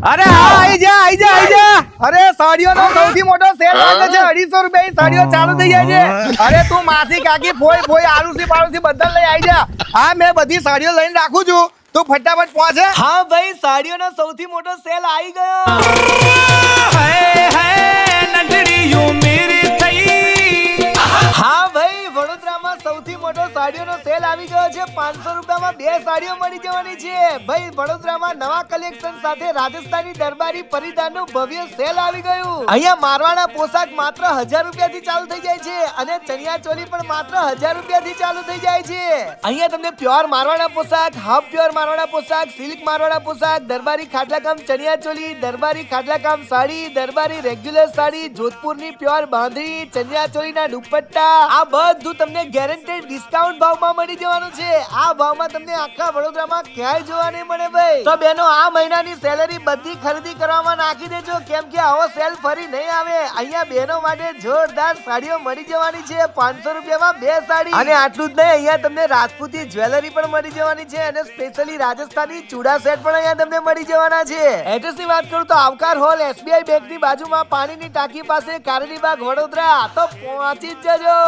અરે હા, આઈ જા. અરે સાડીઓનો સૌથી મોટો સેલ લાગે છે. 250 રૂપિયાની સાડીઓ ચાલુ થઈ જાય છે. અરે તું માસી કાકી ફોઈ આરુસી પારુસી બધા લઈ આઈ જા. હા, મેં બધી સાડીઓ લઈને રાખું છું. તું ફટાફટ પહોંચે. હા ભાઈ, સાડીઓનો સૌથી મોટો સેલ આવી ગયો. હા ભાઈ, વડોદરામાં સૌથી મોટો સાડીઓનો સેલ આવી ગયો છે. 500 રૂપિયામાં 2 સાડીઓ મળી જવાની છે. ભાઈ, વડોદરામાં નવા કલેક્શન સાથે રાજસ્થાની દરબારી પરિધાનનું ભવ્ય સેલ આવી ગયું. અહીંયા મારવાડા પોશાક માત્ર 1000 રૂપિયાથી ચાલુ થઈ જાય છે અને ચણિયા ચોલી પણ માત્ર 1000 રૂપિયાથી ચાલુ થઈ જાય છે. અહીંયા તમને પ્યોર મારવાડા પોશાક, હાફ પ્યોર મારવાડા પોશાક, સિલ્ક મારવાડા પોશાક, દરબારી ખાટલાકામ ચણિયા ચોલી, દરબારી ખાટલાકામ સાડી, દરબારી રેગ્યુલર સાડી, જોધપુરની પ્યોર બાંધણી, ચણિયા ચોલીના દુપટ્ટા, આ બધું તમને ગેરંટેડ ડિસ્કાઉન્ટ ભાવમાં મળી જવાનું છે. આ ભાવમાં તમને આખા વડોદરામાં ક્યાંય જોવા નહીં મળે ભાઈ. તો બહેનો, આ મહિનાની સેલેરી બધી ખરીદી કરવામાં નાખી દેજો, કેમ કે આવો સેલ ફરી નહીં આવે. અહીંયા બહેનો માટે જોરદાર સાડીઓ મળી જવાની છે. 500 રૂપિયામાં 2 સાડી. અને આટલું જ નહીં, અહીંયા તમને રાજપૂતી જ્વેલરી પણ મળી જવાની છે અને સ્પેશિયલી રાજસ્થાની ચૂડા સેટ પણ અહીંયા તમને મળી જવાના છે. એડ્રેસની વાત કરું તો આવકાર હોલ, SBI બેંકની બાજુમાં, પાણીની ટાંકી પાસે, કારેલીબાગ, વડોદરા. તો પહોંચી જ જજો.